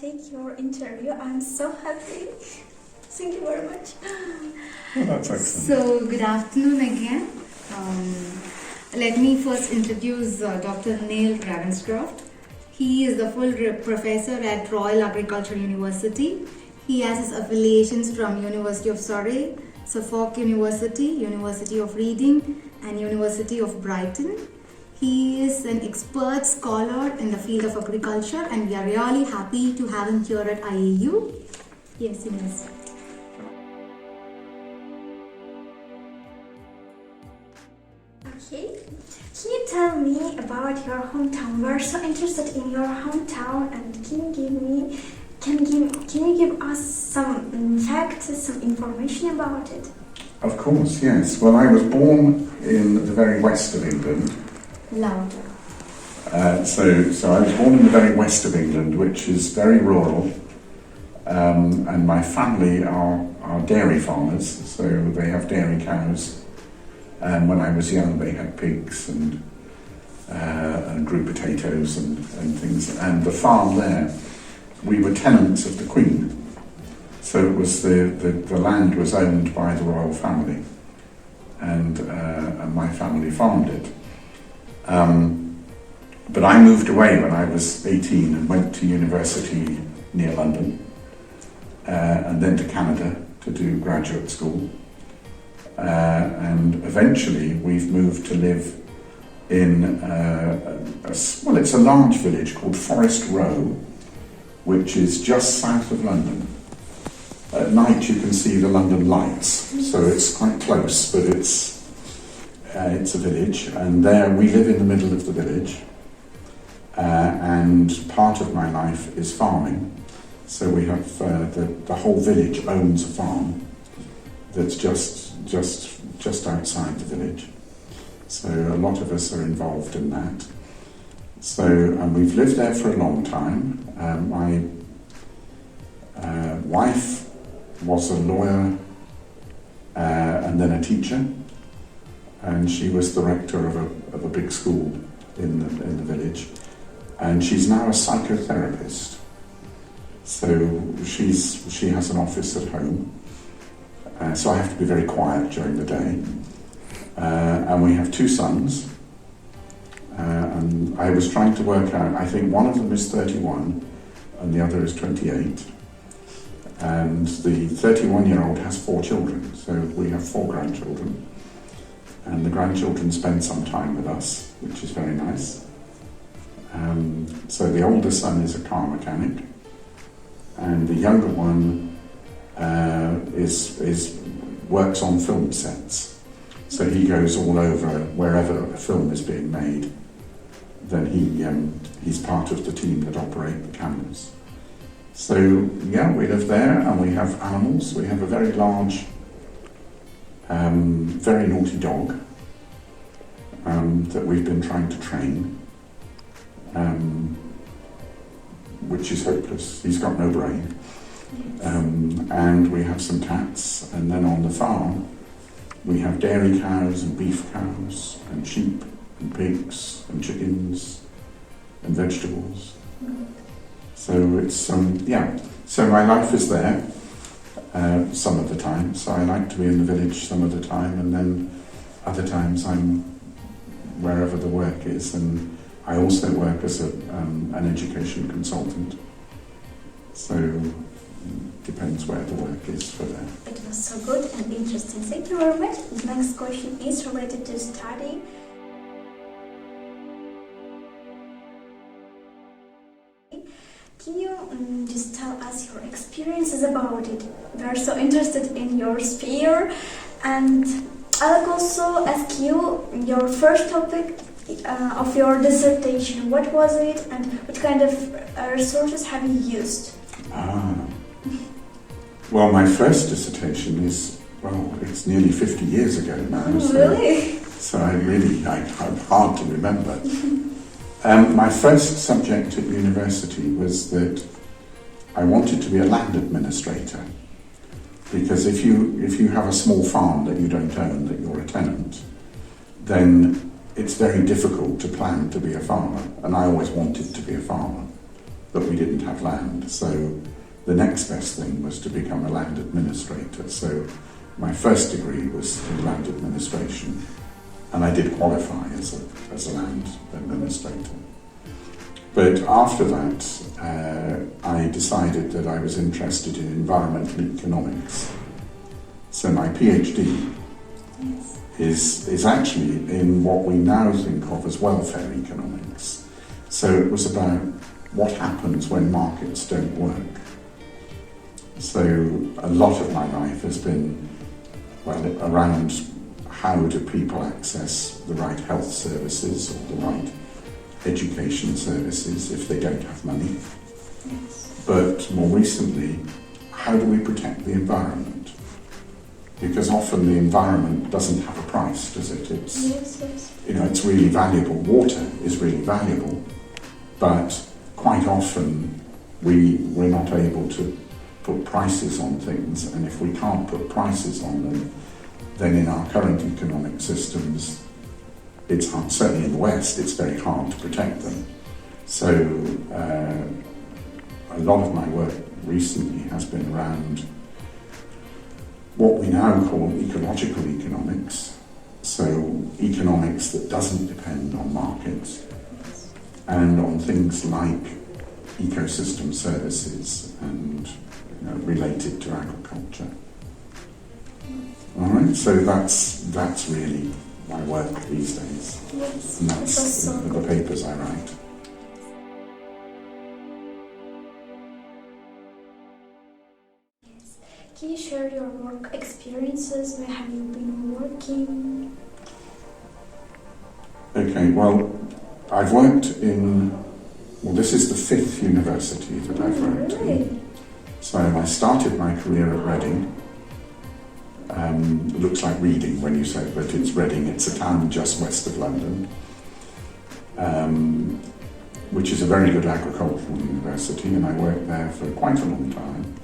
take your interview. I'm so happy. Thank you very much. Well, that's excellent. So, good afternoon again. Let me first introduce Dr.Neil Ravenscroft. He is the full professor at Royal Agricultural University. He has his affiliations from University of Surrey, Suffolk University, University of Reading and University of Brighton. He is an expert scholar in the field of agriculture and we are really happy to have him here at IAU. Yes, Ines. Okay, can you tell me about your hometown? We're so interested in your hometown, and can you give us some facts, some information about it? Of course, yes. Well, I was born in the very west of England. Louder. So I was born in the very west of England, which is very rural, and my family are dairy farmers, so they have dairy cows. And when I was young, they had pigs and grew potatoes and things. And the farm there, we were tenants of the Queen. So it was the land was owned by the royal family, and my family farmed it. But I moved away when I was 18 and went to university near London, and then to Canada to do graduate school. And eventually we've moved to live in it's a large village called Forest Row, which is just south of London. At night you can see the London lights, so it's quite close, but it's a village, and there we live in the middle of the village, and part of my life is farming. So we have the whole village owns a farm that's just outside the village. So a lot of us are involved in that. So, and we've lived there for a long time. My wife was a lawyer and then a teacher, and she was the rector of a big school in the village, and she's now a psychotherapist. So she has an office at home. So I have to be very quiet during the day. And we have two sons. And I was trying to work out, I think one of them is 31 and the other is 28. And the 31-year-old has 4 children, so we have 4 grandchildren. And the grandchildren spend some time with us, which is very nice. So the older son is a car mechanic, and the younger one works on film sets. So he goes all over wherever a film is being made. Then he's part of the team that operate the cameras. So yeah, we live there and we have animals. We have a very large, very naughty dog that we've been trying to train, which is hopeless. He's got no brain. And we have some cats, and then on the farm we have dairy cows and beef cows and sheep and pigs and chickens and vegetables. So it's so my life is there some of the time, so I like to be in the village some of the time, and then other times I'm wherever the work is, and I also work as an education consultant, so depends where the work is for them. It was so good and interesting. Thank you very much. The next question is related to study. Can you just tell us your experiences about it? We are so interested in your sphere, and I'll also ask you your first topic of your dissertation. What was it, and what kind of resources have you used? Well, my first dissertation is, it's nearly 50 years ago now. Really? So I'm hard to remember. My first subject at university was that I wanted to be a land administrator, because if you have a small farm that you don't own, that you're a tenant, then it's very difficult to plan to be a farmer, and I always wanted to be a farmer. but we didn't have land. So the next best thing was to become a land administrator. So my first degree was in land administration, and I did qualify as a land administrator. But after that, I decided that I was interested in environmental economics. So my PhD is actually in what we now think of as welfare economics. So it was about what happens when markets don't work. So a lot of my life has been, around how do people access the right health services or the right education services if they don't have money. But more recently, how do we protect the environment? Because often the environment doesn't have a price, does it? It's really valuable. Water is really valuable, but quite often we're not able to put prices on things, and if we can't put prices on them, then in our current economic systems, it's hard, certainly in the West, it's very hard to protect them. So a lot of my work recently has been around what we now call ecological economics, so economics that doesn't depend on markets, and on things like ecosystem services and related to agriculture. All right, so that's really my work these days, and that's the papers I write. Can you share your work experiences? Where have you been working? Okay, well, I've worked in, this is the 5th university that I've worked in. So I started my career at Reading. It looks like Reading when you say it, but it's Reading. It's a town just west of London, which is a very good agricultural university, and I worked there for quite a long time.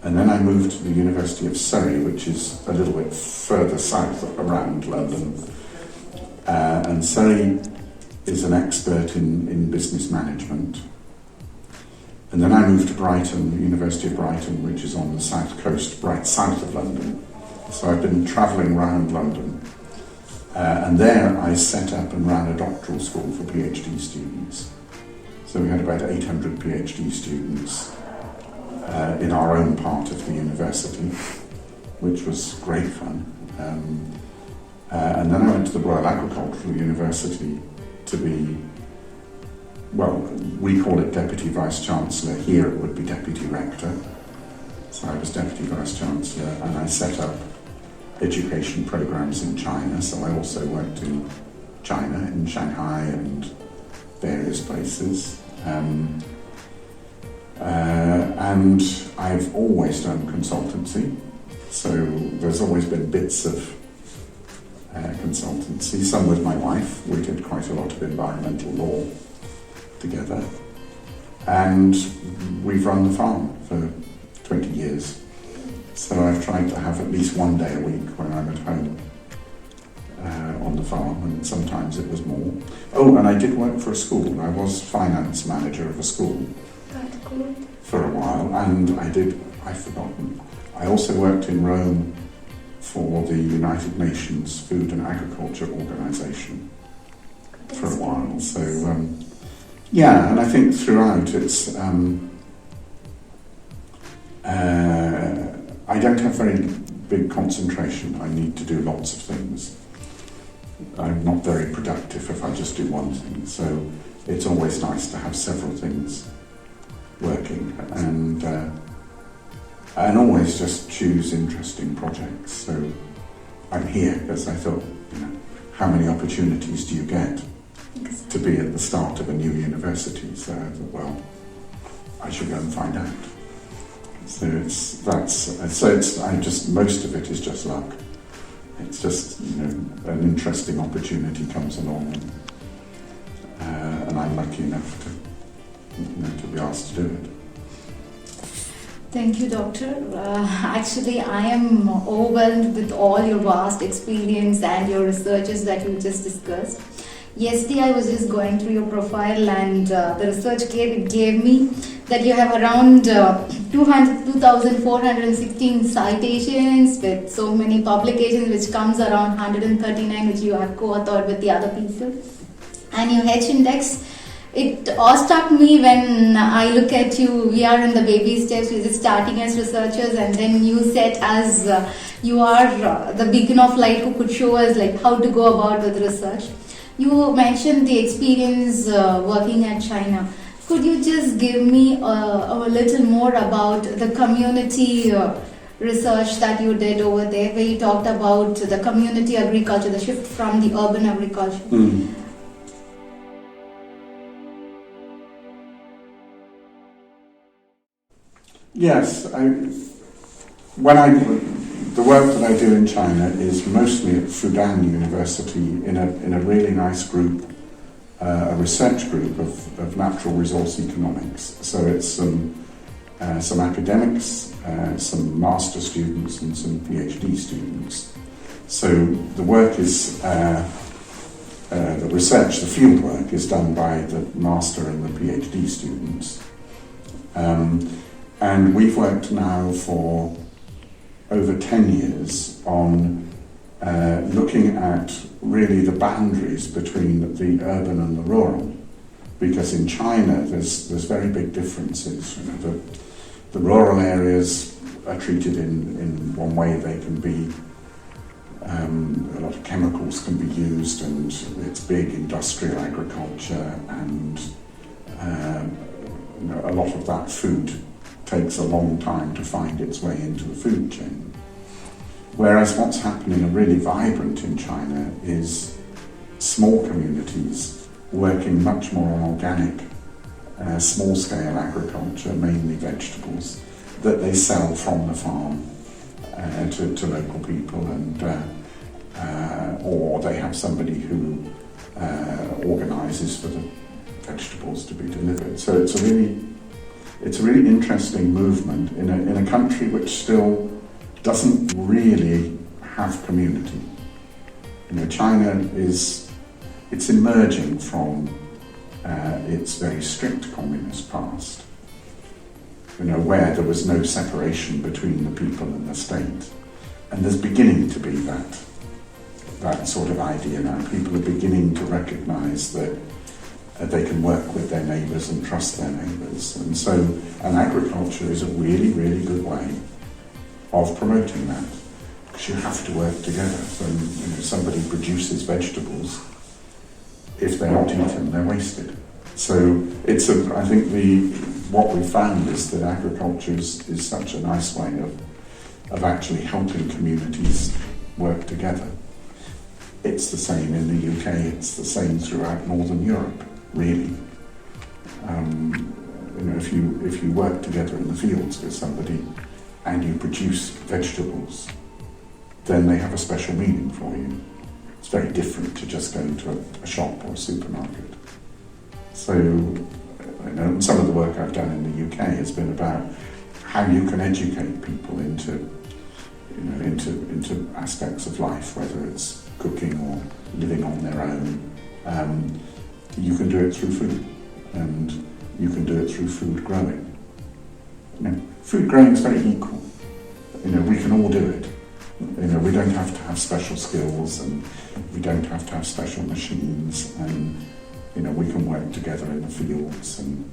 And then I moved to the University of Surrey, which is a little bit further south around London. And Surrey is an expert in business management. And then I moved to Brighton, the University of Brighton, which is on the south coast, right south of London. So I've been travelling around London. And there I set up and ran a doctoral school for PhD students. So we had about 800 PhD students in our own part of the university, which was great fun. And then I went to the Royal Agricultural University to be, we call it Deputy Vice-Chancellor. Here it would be Deputy Rector. So I was Deputy Vice-Chancellor, and I set up education programs in China. So I also worked in China, in Shanghai and various places. And I've always done consultancy, so there's always been bits of consultancy. Some with my wife, we did quite a lot of environmental law together, and we've run the farm for 20 years. So I've tried to have at least one day a week when I'm at home on the farm, and sometimes it was more. Oh, and I did work for a school. I was finance manager of a school for a while, and I've forgotten. I also worked in Rome for the United Nations Food and Agriculture Organization for a while. So, and I think throughout it's, I don't have very big concentration. I need to do lots of things. I'm not very productive if I just do one thing. So it's always nice to have several things working, and always just choose interesting projects. So I'm here because I thought, how many opportunities do you get to be at the start of a new university? So I thought, I should go and find out. So most of it is just luck. It's just, an interesting opportunity comes along, and I'm lucky enough to be asked to do it. Thank you, Doctor. Actually, I am overwhelmed with all your vast experience and your researches that you just discussed. Yesterday I was just going through your profile, and the research gave me that you have around 2,416 citations with so many publications, which comes around 139, which you have co-authored with the other people. And your H index, it awestruck me when I look at you. We are in the baby steps, we're just starting as researchers, and then you set as you are the beacon of light who could show us like how to go about with research. You mentioned the experience working at China. Could you just give me a little more about the community research that you did over there, where you talked about the community agriculture, the shift from the urban agriculture? Yes, the work that I do in China is mostly at Fudan University in a really nice group, a research group of natural resource economics. So it's some academics, some master students and some PhD students. So the work is, the research, the field work is done by the master and the PhD students. And we've worked now for over 10 years on looking at really the boundaries between the urban and the rural. Because in China there's very big differences. You know, the rural areas are treated in one way. They can be, a lot of chemicals can be used, and it's big industrial agriculture, and a lot of that food takes a long time to find its way into the food chain. Whereas what's happening really vibrant in China is small communities working much more on organic, small-scale agriculture, mainly vegetables, that they sell from the farm to local people, and or they have somebody who organises for the vegetables to be delivered. So it's a really interesting movement in a country which still doesn't really have community. You know, China it's emerging from its very strict communist past, you know, where there was no separation between the people and the state. And there's beginning to be that sort of idea now. People are beginning to recognise that they can work with their neighbours and trust their neighbours. And agriculture is a really, really good way of promoting that, because you have to work together. So, you know, somebody produces vegetables, if they're not eaten, they're wasted. So I think what we found is that agriculture is such a nice way of actually helping communities work together. It's the same in the UK, it's the same throughout Northern Europe, really. You know, if you work together in the fields with somebody and you produce vegetables, then they have a special meaning for you. It's very different to just going to a shop or a supermarket. So, you know, some of the work I've done in the UK has been about how you can educate people into aspects of life, whether it's cooking or living on their own. You can do it through food, and you can do it through food growing. You know, food growing is very equal. You know, we can all do it. You know, we don't have to have special skills, and we don't have to have special machines, and you know, we can work together in the fields, and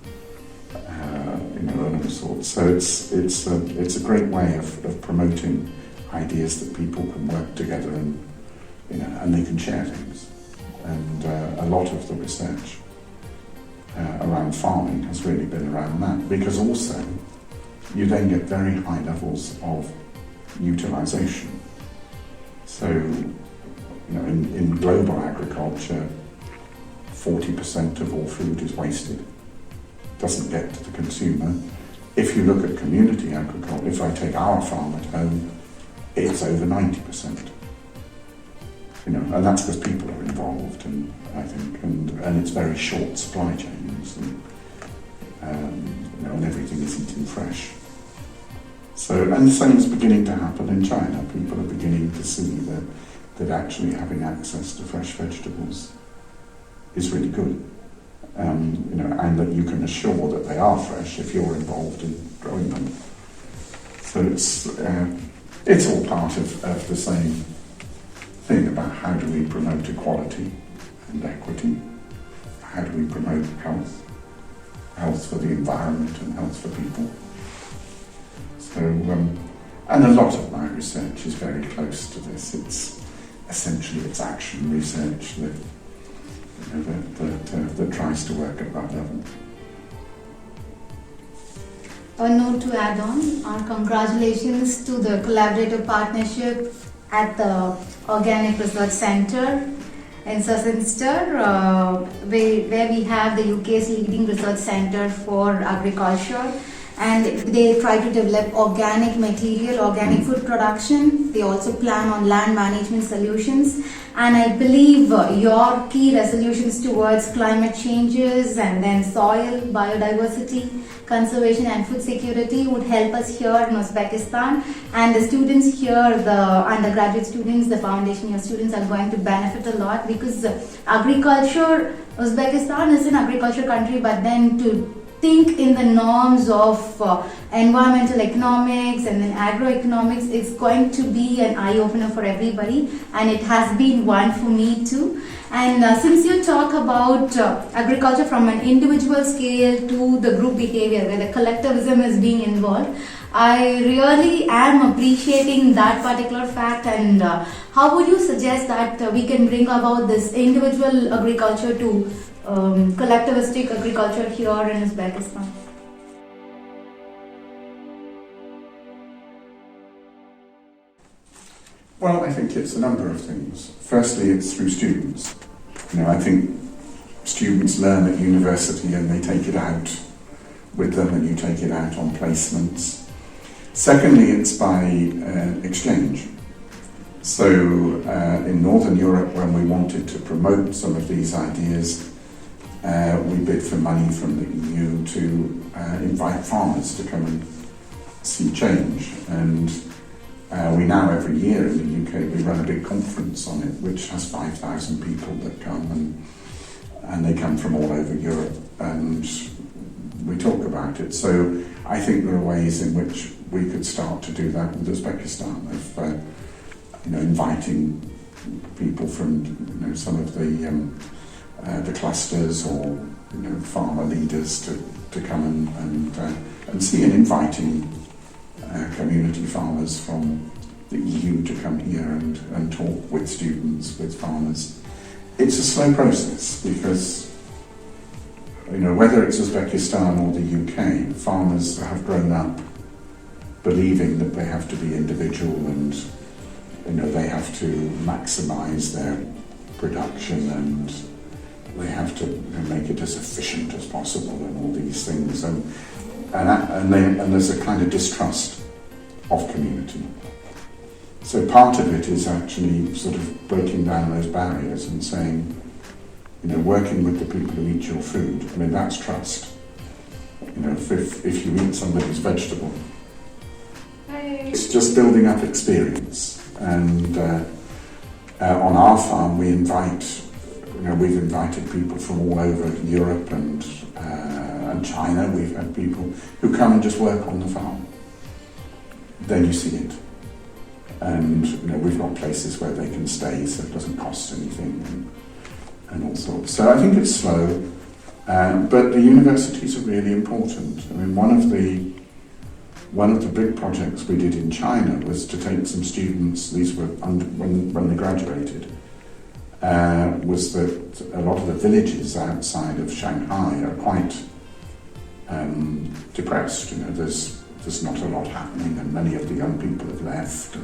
and all sorts. So it's a great way of promoting ideas that people can work together, and and they can share things. And a lot of the research around farming has really been around that, because also you then get very high levels of utilisation. So, in global agriculture, 40% of all food is wasted, doesn't get to the consumer. If you look at community agriculture, if I take our farm at home, it's over 90%. And that's because people are involved, and I think, and it's very short supply chains, and everything is eaten fresh. So, and the same is beginning to happen in China. People are beginning to see that actually having access to fresh vegetables is really good. And that you can assure that they are fresh if you're involved in growing them. So it's all part of the same thing about how do we promote equality and equity, how do we promote health for the environment and health for people. So, and a lot of my research is very close to this. It's essentially action research that tries to work at that level. A note to add on, our congratulations to the collaborative partnership at the Organic Research Centre in Sussex, where we have the UK's leading research centre for agriculture, and they try to develop organic material, organic food production. They also plan on land management solutions, and I believe your key resolutions towards climate changes and then soil, biodiversity, conservation and food security would help us here in Uzbekistan, and the students here, the undergraduate students, the foundation year students are going to benefit a lot, because agriculture, Uzbekistan is an agriculture country, but then to think in the norms of environmental economics and then agroeconomics, it's going to be an eye-opener for everybody, and it has been one for me too. And since you talk about agriculture from an individual scale to the group behavior where the collectivism is being involved, I really am appreciating that particular fact. And how would you suggest that we can bring about this individual agriculture to collectivistic agriculture here in Uzbekistan? Well, I think it's a number of things. Firstly, it's through students. I think students learn at university and they take it out with them, and you take it out on placements. Secondly, it's by exchange. So in Northern Europe, when we wanted to promote some of these ideas, we bid for money from the EU to invite farmers to come and see change. And we now, every year in the UK, we run a big conference on it, which has 5,000 people that come, and they come from all over Europe, and we talk about it. So I think there are ways in which we could start to do that with Uzbekistan, of inviting people from some of the clusters or farmer leaders to come and see, and inviting community farmers from the EU to come here and talk with students, with farmers. It's a slow process because, whether it's Uzbekistan or the UK, farmers have grown up believing that they have to be individual and, they have to maximise their production and they have to make it as efficient as possible and all these things. And there's a kind of distrust of community. So part of it is actually sort of breaking down those barriers and saying, working with the people who eat your food, that's trust. If you eat somebody's vegetable, it's just building up experience. And on our farm, we've invited people from all over Europe and China. We've had people who come and just work on the farm. Then you see it. And we've got places where they can stay, so it doesn't cost anything and all sorts. So I think it's slow, but the universities are really important. One of the big projects we did in China was to take some students. These were when they graduated. Was that a lot of the villages outside of Shanghai are quite depressed. There's not a lot happening, and many of the young people have left.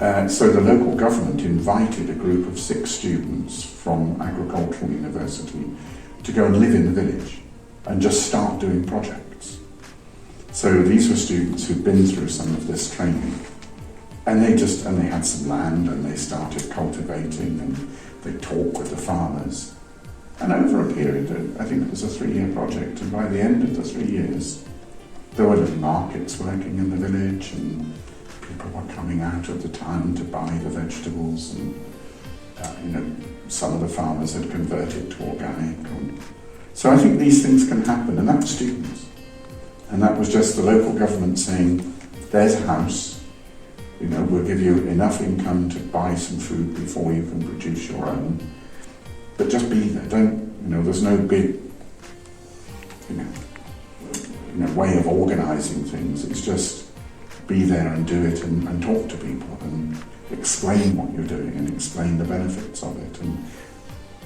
And so the local government invited a group of 6 students from Agricultural University to go and live in the village and just start doing projects. So these were students who'd been through some of this training, and they had some land, and they started cultivating, and they talked with the farmers. And over a period, I think it was a 3-year project, and by the end of the 3 years, there were little markets working in the village, and people were coming out of the town to buy the vegetables, and some of the farmers had converted to organic. So I think these things can happen, and that was students. And that was just the local government saying, there's a house, we'll give you enough income to buy some food before you can produce your own. But just be there, there's no big, way of organising things. It's just be there and do it and talk to people and explain what you're doing and explain the benefits of it. And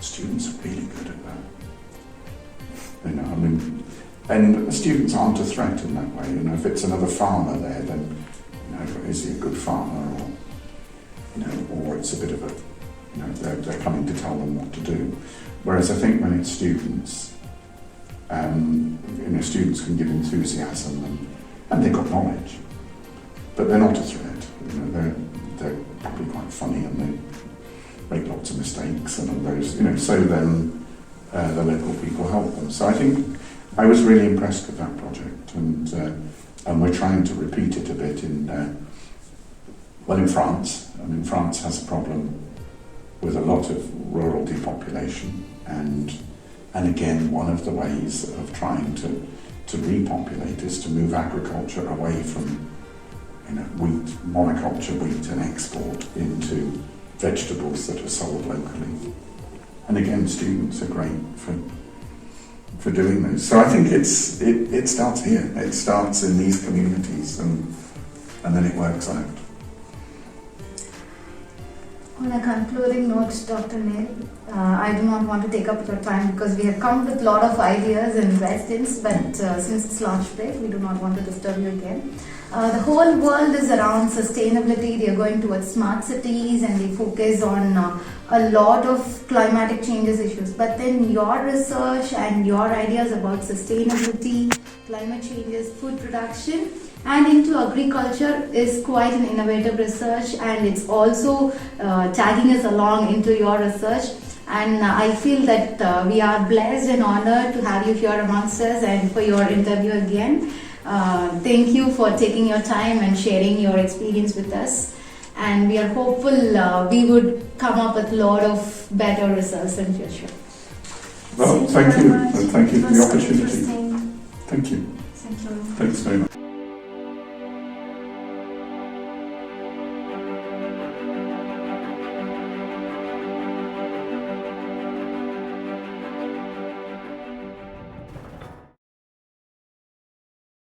students are really good at that. And the students aren't a threat in that way. If it's another farmer there, then is he a good farmer, or it's a bit of a, they're coming to tell them what to do. Whereas I think when it's students, students can give enthusiasm and they've got knowledge, but they're not a threat. They're probably quite funny and they make lots of mistakes and all those. So then the local people help them. So I think I was really impressed with that project, and we're trying to repeat it a bit in France. France has a problem with a lot of rural depopulation, and again, one of the ways of trying to repopulate is to move agriculture away from wheat, monoculture wheat and export into vegetables that are sold locally. And again, students are great for doing this. So I think it starts here. It starts in these communities, and then it works out. On a concluding note, Dr. Neil, I do not want to take up your time because we have come with a lot of ideas and questions, but since it's lunch break, we do not want to disturb you again. The whole world is around sustainability. They are going towards smart cities and they focus on a lot of climatic changes issues. But then your research and your ideas about sustainability, climate changes, food production, and into agriculture is quite an innovative research, and it's also tagging us along into your research. And I feel that we are blessed and honored to have you here amongst us and for your interview again. Thank you for taking your time and sharing your experience with us. And we are hopeful we would come up with a lot of better results in future. Well, thank you. And thank you for the opportunity. Thank you. Thank you. Thanks very much.